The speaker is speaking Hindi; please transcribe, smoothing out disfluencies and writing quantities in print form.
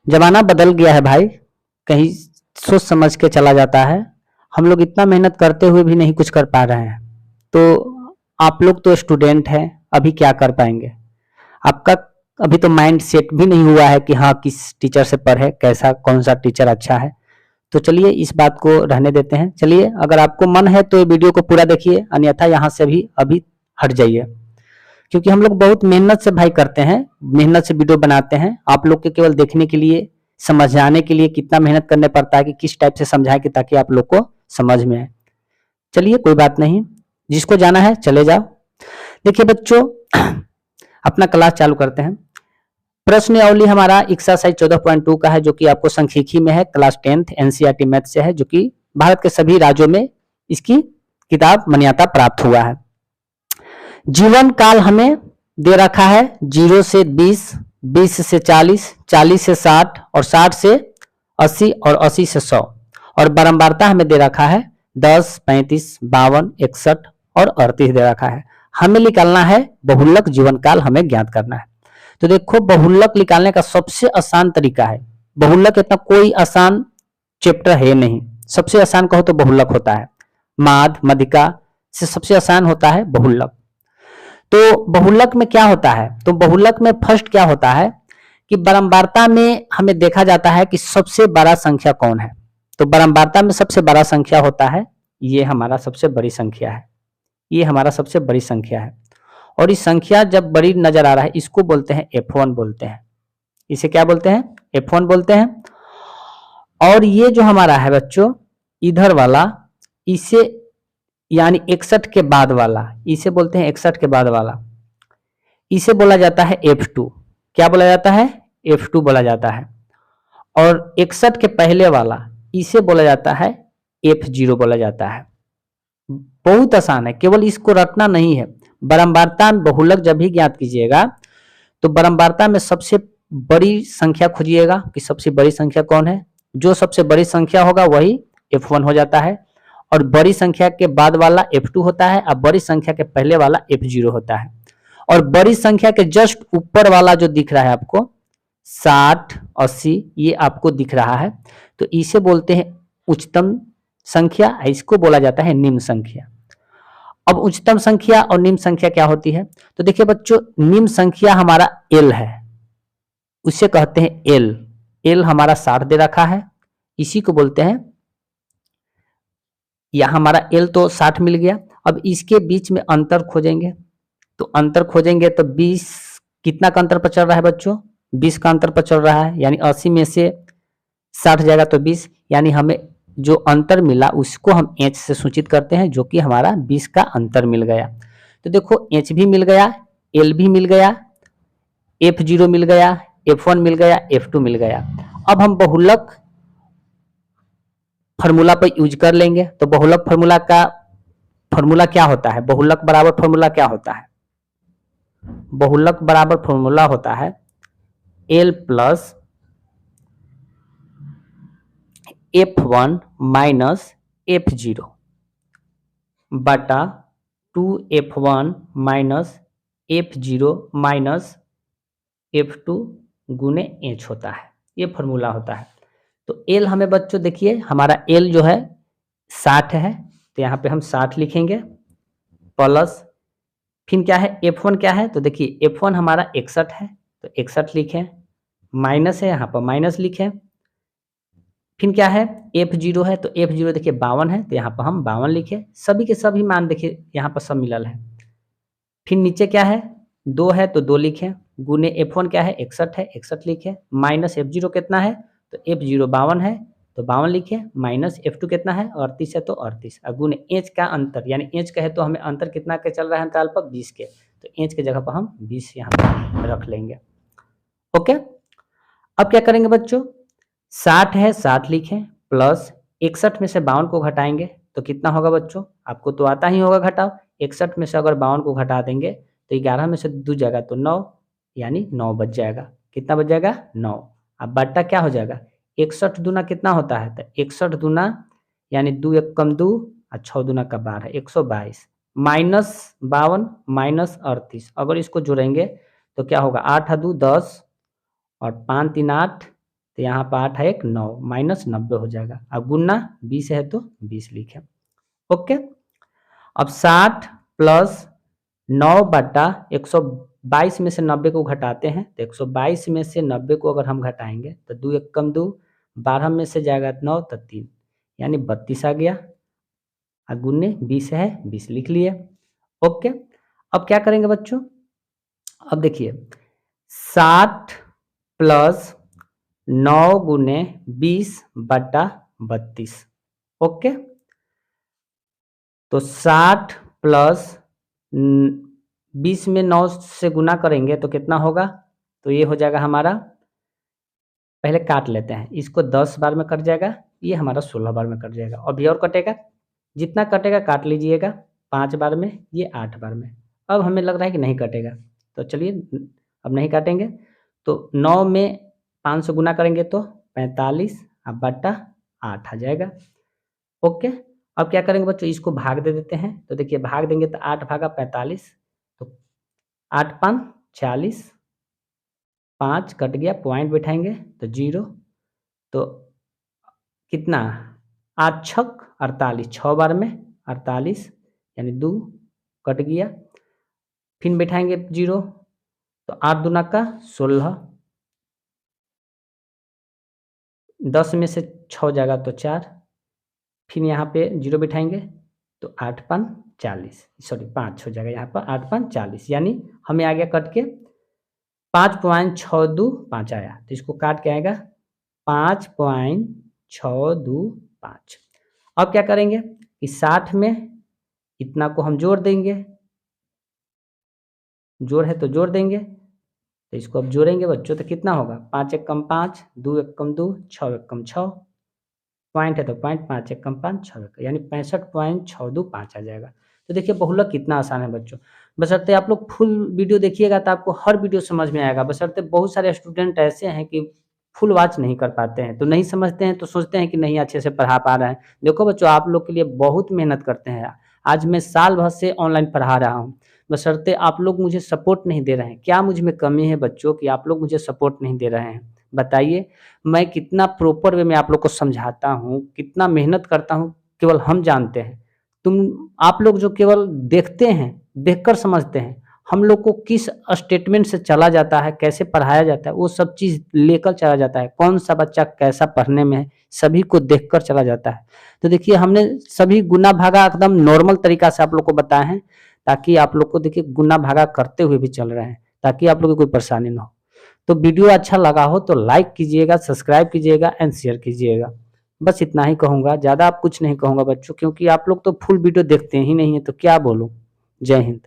जमाना बदल गया है भाई, कहीं सोच समझ के चला जाता है। हम लोग इतना मेहनत करते हुए भी नहीं कुछ कर पा रहे हैं, तो आप लोग तो स्टूडेंट हैं, अभी क्या कर पाएंगे? आपका अभी तो माइंड सेट भी नहीं हुआ है कि हाँ किस टीचर से पढ़े, कैसा कौन सा टीचर अच्छा है। तो चलिए इस बात को रहने देते हैं। चलिए अगर आपको मन है तो ये वीडियो को पूरा देखिए, अन्यथा यहाँ से भी अभी हट जाइए, क्योंकि हम लोग बहुत मेहनत से भाई करते हैं, मेहनत से वीडियो बनाते हैं आप लोग के केवल देखने के लिए, समझाने के लिए कितना मेहनत करने पड़ता है कि किस टाइप से समझाएं कि ताकि आप लोग को समझ में आए। चलिए कोई बात नहीं, जिसको जाना है चले जाओ। देखिए बच्चों, अपना क्लास चालू करते हैं। प्रश्नावली हमारा एक्सरसाइज 14.2 का है, जो कि आपको सांख्यिकी में है, क्लास 10th एनसीईआरटी मैथ से है, जो कि भारत के सभी राज्यों में इसकी किताब मान्यता प्राप्त हुआ है। जीवन काल हमें दे रखा है 0 से 20, 20 से 40, 40 से 60 और 60 से 80 और 80 से 100। और बारंबारता हमें दे रखा है 10, 35, 52, 61 और 38 दे रखा है। हमें निकालना है बहुलक जीवन काल, हमें ज्ञात करना है। तो देखो बहुलक निकालने का सबसे आसान तरीका है, बहुलक इतना कोई आसान चैप्टर है नहीं, सबसे आसान कहो तो बहुलक होता है। माध मध्यिका से सबसे आसान होता है बहुलक। तो बहुलक में क्या होता है, तो बहुलक में फर्स्ट क्या होता है कि बारंबारता में हमें देखा जाता है कि सबसे बड़ा संख्या कौन है। तो बारंबारता में सबसे बड़ा संख्या होता है, ये हमारा सबसे बड़ी संख्या है, ये हमारा सबसे बड़ी संख्या है। और इस संख्या जब बड़ी नजर आ रहा है इसको बोलते हैं F1 बोलते हैं, इसे क्या बोलते हैं, F1 बोलते हैं। और ये जो हमारा है बच्चों इधर वाला, इसे यानी 61 के बाद वाला, इसे बोलते हैं 61 के बाद वाला, इसे बोला जाता है F2। क्या बोला जाता है, F2 बोला जाता है। और 61 के पहले वाला इसे बोला जाता है F0 बोला जाता है। बहुत आसान है, केवल इसको रटना नहीं है। बारंबारता में बहुलक जब भी ज्ञात कीजिएगा तो बारंबारता में सबसे बड़ी संख्या खोजिएगा कि सबसे बड़ी संख्या कौन है, जो सबसे बड़ी संख्या होगा वही F1 हो जाता है। और बड़ी संख्या के बाद वाला F2 होता है, और बड़ी संख्या के पहले वाला F0 होता है। और बड़ी संख्या के जस्ट ऊपर वाला जो दिख रहा है आपको 60, 80, ये आपको दिख रहा है, तो इसे बोलते हैं उच्चतम संख्या, इसको बोला जाता है निम्न संख्या। अब उच्चतम संख्या और निम्न संख्या क्या होती है, तो देखिए बच्चों निम्न संख्या हमारा L है, उसे कहते हैं L। L हमारा 60 दे रखा है, इसी को बोलते हैं, यह हमारा L तो 60 मिल गया। अब इसके बीच में अंतर खोजेंगे, तो अंतर खोजेंगे तो 20 कितना का अंतर पर चल रहा है बच्चों, 20 का अंतर पर चल रहा है, यानी 80 में से 60 जाएगा तो 20, यानी हमें जो अंतर मिला उसको हम H से सूचित करते हैं, जो कि हमारा 20 का अंतर मिल गया। तो देखो H भी मिल गया, L भी मिल गया, F0 मिल गया, F1 मिल गया, F2 मिल गया। अब हम बहुलक फॉर्मूला पर यूज कर लेंगे। तो बहुलक फॉर्मूला का फॉर्मूला क्या होता है, बहुलक बराबर फॉर्मूला क्या होता है, बहुलक बराबर फॉर्मूला होता है L plus F1 minus F0 बटा 2F1 minus F0 minus F2 गुने H होता है, ये फॉर्मूला होता है। तो L हमें बच्चों देखिए हमारा L जो है 60 है, तो यहाँ पे हम 60 लिखेंगे, प्लस फिर क्या है F1 क्या है, तो देखिए F1 हमारा 61 है, तो 61 लिखें, माइनस है यहाँ पर माइनस लिखें। फिर क्या है F0 है, तो F0 देखिए 52 है, तो यहाँ पर हम 52 लिखे, सभी के सभी मान देखिए यहाँ पर सब मिलल है। फिर नीचे क्या है 2 है, तो 2 लिखें, गुने F1 क्या है 61 है, 61 लिखे, माइनस F0 कितना है, तो F0 52 है, तो 52 लिखे, माइनस F2 कितना है 38 है, तो 38, और गुने H का अंतर, यानी H कहे तो हमें अंतर कितना के चल रहा है अंतराल पर 20 के, तो H के जगह पर हम 20 यहाँ पर रख लेंगे। ओके, अब क्या करेंगे बच्चों, 60 है 60 लिखें, प्लस 61 में से 52 को घटाएंगे तो कितना होगा बच्चों, आपको तो आता ही होगा घटाओ, 61 में से अगर 52 को घटा देंगे तो 11 में से 2 जाएगा तो 9, यानी 9 बच जाएगा। कितना बच जाएगा 9। अब बट्टा क्या हो जाएगा, 61 दूना कितना होता है, तो 61 दूना यानी 2 1 कम 2 और 6 दूना का 12 122, माइनस 52 माइनस 38, अगर इसको जोड़ेंगे तो क्या होगा 8 2 10 और 5 3 8 तो यहाँ पर 8 है 1 9 माइनस 90 हो जाएगा। अब गुना 20 है तो 20 लिखे। ओके, अब 60 प्लस 9/122 में से 90 को घटाते हैं तो 122 में से 90 को अगर हम घटाएंगे तो 2 1 कम 2, 12 में से जाएगा 9 तो 3 यानी 32 आ गया। और गुने 20 है 20 लिख लिए। ओके, अब क्या करेंगे बच्चों, अब देखिए 60 प्लस 9 गुने 20/32। ओके, तो 60 प्लस 20 में 9 से गुना करेंगे तो कितना होगा, तो ये हो जाएगा हमारा, पहले काट लेते हैं इसको, 10 बार में कट जाएगा, ये हमारा 16 बार में कट जाएगा। अभी और कटेगा, जितना कटेगा काट लीजिएगा, 5 बार में, ये 8 बार में। अब हमें लग रहा है कि नहीं कटेगा, तो चलिए अब नहीं काटेंगे। तो 9 में 5 से गुना करेंगे तो 45 अब बटा 8 आ जाएगा। ओके, अब क्या करेंगे बच्चों, इसको भाग दे देते हैं। तो देखिए भाग देंगे तो 8 भागा 45, तो 8 5 40, 5 कट गया, पॉइंट बैठाएंगे तो 0, तो कितना 8 छक 48, 6 बार में 48 यानी 2 कट गया, फिर बैठाएंगे 0, तो 8 दूना का 16, 10 में से 6 जाएगा तो 4, फिर यहाँ पे 0 बैठाएंगे तो 8 5 40, सॉरी 5 हो जाएगा यहाँ पर, 8 5 40 यानी हमें आ गया कट के 5.625 आया। तो इसको काट के आएगा 5.625। अब क्या करेंगे कि 60 में इतना को हम जोड़ देंगे, जोड़ है तो जोड़ देंगे, तो इसको अब जोड़ेंगे बच्चों तो कितना होगा, 5 1 कम 5, 2 1 कम 2, 6 1 कम 6, पॉइंट है तो पॉइंट, 5 1 कम 5 6 यानी 65.625 आ जाएगा। तो देखिए बहुलक कितना आसान है बच्चों, बशर्ते आप लोग फुल वीडियो देखिएगा तो आपको हर वीडियो समझ में आएगा। बशर्ते बहुत सारे स्टूडेंट ऐसे हैं कि फुल वॉच नहीं कर पाते हैं, तो नहीं समझते हैं, तो सोचते हैं कि नहीं अच्छे से पढ़ा पा रहे हैं। देखो बच्चों आप लोग के लिए बहुत मेहनत करते हैं, आज मैं साल भर से ऑनलाइन पढ़ा रहा हूँ, बशर्ते आप लोग मुझे सपोर्ट नहीं दे रहे हैं। क्या मुझ में कमी है बच्चों कि आप लोग मुझे सपोर्ट नहीं दे रहे हैं, बताइए। मैं कितना प्रॉपर वे में आप लोग को समझाता हूँ, कितना मेहनत करता हूँ, केवल हम जानते हैं। आप लोग जो केवल देखते हैं, देखकर समझते हैं, हम लोग को किस स्टेटमेंट से चला जाता है, कैसे पढ़ाया जाता है, वो सब चीज़ लेकर चला जाता है। कौन सा बच्चा कैसा पढ़ने में है, सभी को देखकर चला जाता है। तो देखिए हमने सभी गुना भागा एकदम नॉर्मल तरीका से आप लोग को बताए हैं, ताकि आप लोग को देखिए गुना भागा करते हुए भी चल रहे हैं, ताकि आप लोग को कोई परेशानी ना हो। तो वीडियो अच्छा लगा हो तो लाइक कीजिएगा, सब्सक्राइब कीजिएगा एंड शेयर कीजिएगा। बस इतना ही कहूँगा, ज़्यादा आप कुछ नहीं कहूँगा बच्चों, क्योंकि आप लोग तो फुल वीडियो देखते ही नहीं है, तो क्या बोलूँ। जय हिंद।